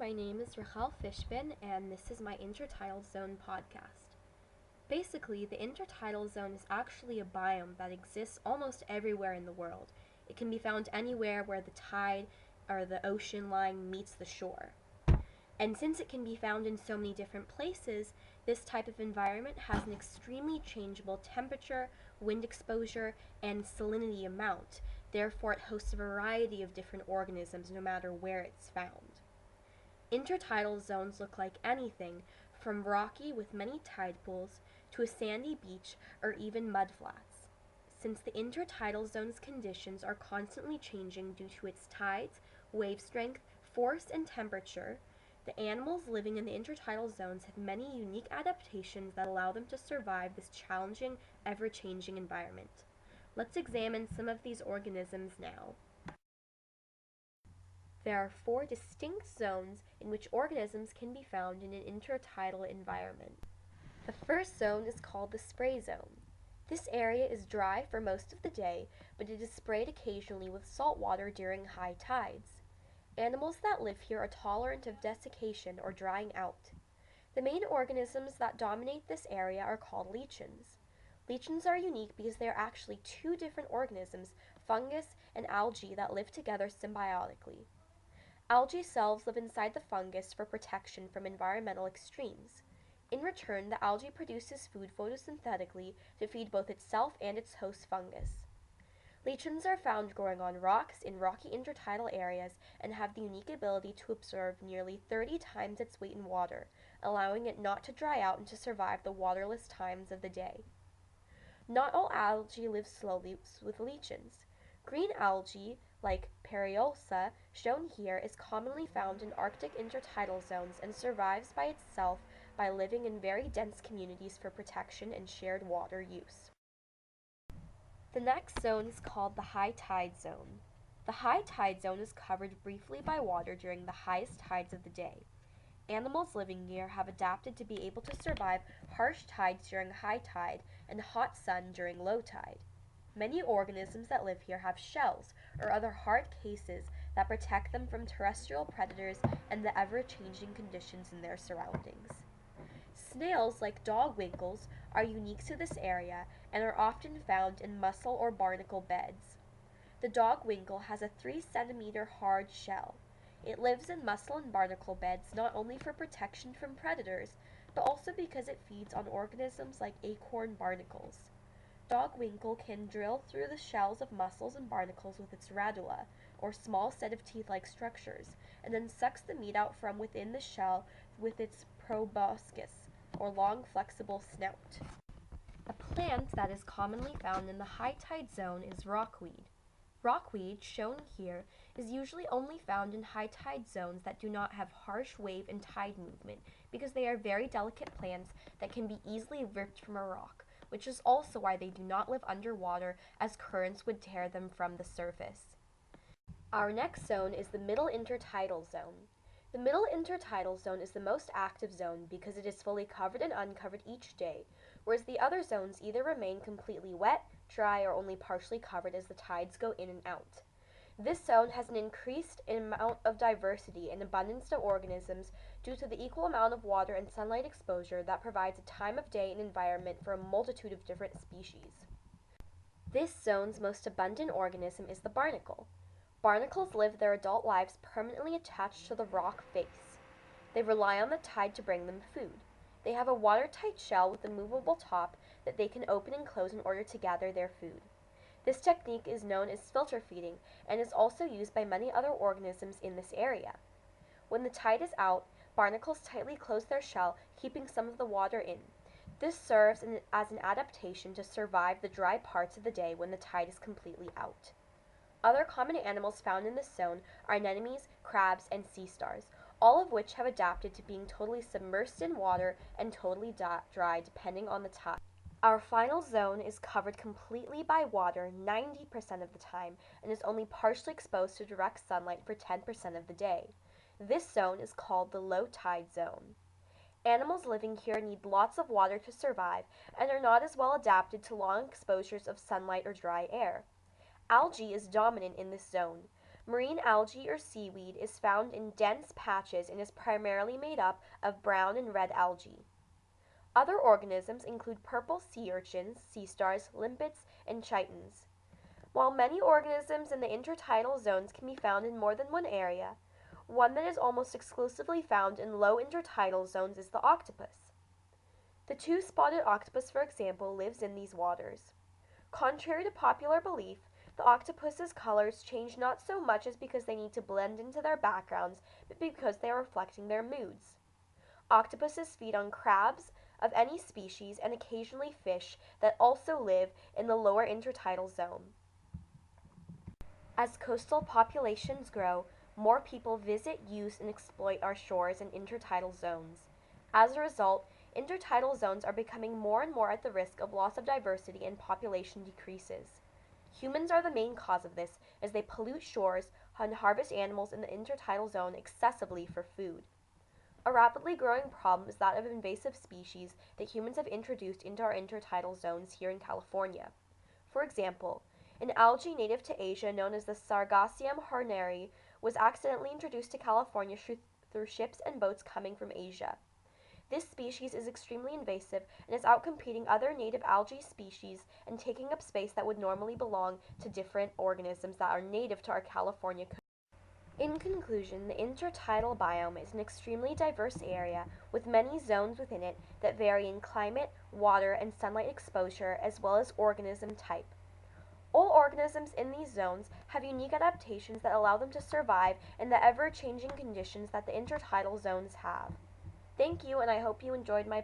my name is Rachelle Fishbin, and this is my intertidal zone podcast. Basically, the intertidal zone is actually a biome that exists almost everywhere in the world. It can be found anywhere where the tide or the ocean line meets the shore. And since it can be found in so many different places, this type of environment has an extremely changeable temperature, wind exposure, and salinity amount. Therefore, it hosts a variety of different organisms no matter where it's found. Intertidal zones look like anything from rocky with many tide pools to a sandy beach or even mudflats. Since the intertidal zone's conditions are constantly changing due to its tides, wave strength, force, and temperature, the animals living in the intertidal zones have many unique adaptations that allow them to survive this challenging, ever-changing environment. Let's examine some of these organisms now. There are 4 distinct zones in which organisms can be found in an intertidal environment. The first zone is called the spray zone. This area is dry for most of the day, but it is sprayed occasionally with salt water during high tides. Animals that live here are tolerant of desiccation or drying out. The main organisms that dominate this area are called lichens. Lichens are unique because they are actually 2 different organisms, fungus and algae, that live together symbiotically. Algae cells live inside the fungus for protection from environmental extremes. In return, the algae produces food photosynthetically to feed both itself and its host fungus. Lichens are found growing on rocks in rocky intertidal areas and have the unique ability to absorb nearly 30 times its weight in water, allowing it not to dry out and to survive the waterless times of the day. Not all algae live slowly with lichens. Green algae, like Periosa, shown here, is commonly found in Arctic intertidal zones and survives by itself by living in very dense communities for protection and shared water use. The next zone is called the high tide zone. The high tide zone is covered briefly by water during the highest tides of the day. Animals living here have adapted to be able to survive harsh tides during high tide and hot sun during low tide. Many organisms that live here have shells or other hard cases that protect them from terrestrial predators and the ever-changing conditions in their surroundings. Snails, like dog winkles, are unique to this area and are often found in mussel or barnacle beds. The dog winkle has a 3-centimeter hard shell. It lives in mussel and barnacle beds not only for protection from predators, but also because it feeds on organisms like acorn barnacles. Dog winkle can drill through the shells of mussels and barnacles with its radula, or small set of teeth-like structures, and then sucks the meat out from within the shell with its proboscis, or long flexible snout. A plant that is commonly found in the high tide zone is rockweed. Rockweed, shown here, is usually only found in high tide zones that do not have harsh wave and tide movement because they are very delicate plants that can be easily ripped from a rock, which is also why they do not live underwater as currents would tear them from the surface. Our next zone is the middle intertidal zone. The middle intertidal zone is the most active zone because it is fully covered and uncovered each day, whereas the other zones either remain completely wet, dry, or only partially covered as the tides go in and out. This zone has an increased amount of diversity and abundance of organisms due to the equal amount of water and sunlight exposure that provides a time of day and environment for a multitude of different species. This zone's most abundant organism is the barnacle. Barnacles live their adult lives permanently attached to the rock face. They rely on the tide to bring them food. They have a watertight shell with a movable top that they can open and close in order to gather their food. This technique is known as filter feeding and is also used by many other organisms in this area. When the tide is out, barnacles tightly close their shell, keeping some of the water in. This serves as an adaptation to survive the dry parts of the day when the tide is completely out. Other common animals found in this zone are anemones, crabs, and sea stars, all of which have adapted to being totally submersed in water and totally dry depending on the tide. Our final zone is covered completely by water 90% of the time and is only partially exposed to direct sunlight for 10% of the day. This zone is called the low tide zone. Animals living here need lots of water to survive and are not as well adapted to long exposures of sunlight or dry air. Algae is dominant in this zone. Marine algae or seaweed is found in dense patches and is primarily made up of brown and red algae. Other organisms include purple sea urchins, sea stars, limpets, and chitons. While many organisms in the intertidal zones can be found in more than one area, one that is almost exclusively found in low intertidal zones is the octopus. The two-spotted octopus, for example, lives in these waters. Contrary to popular belief, the octopus's colors change not so much as because they need to blend into their backgrounds, but because they are reflecting their moods. Octopuses feed on crabs of any species and occasionally fish that also live in the lower intertidal zone. As coastal populations grow, more people visit, use, and exploit our shores and intertidal zones. As a result, intertidal zones are becoming more and more at the risk of loss of diversity and population decreases. Humans are the main cause of this, as they pollute shores and harvest animals in the intertidal zone excessively for food. A rapidly growing problem is that of invasive species that humans have introduced into our intertidal zones here in California. For example, an algae native to Asia known as the Sargassum horneri was accidentally introduced to California through ships and boats coming from Asia. This species is extremely invasive and is outcompeting other native algae species and taking up space that would normally belong to different organisms that are native to our California coast. In conclusion, the intertidal biome is an extremely diverse area with many zones within it that vary in climate, water, and sunlight exposure as well as organism type. All organisms in these zones have unique adaptations that allow them to survive in the ever-changing conditions that the intertidal zones have. Thank you, and I hope you enjoyed my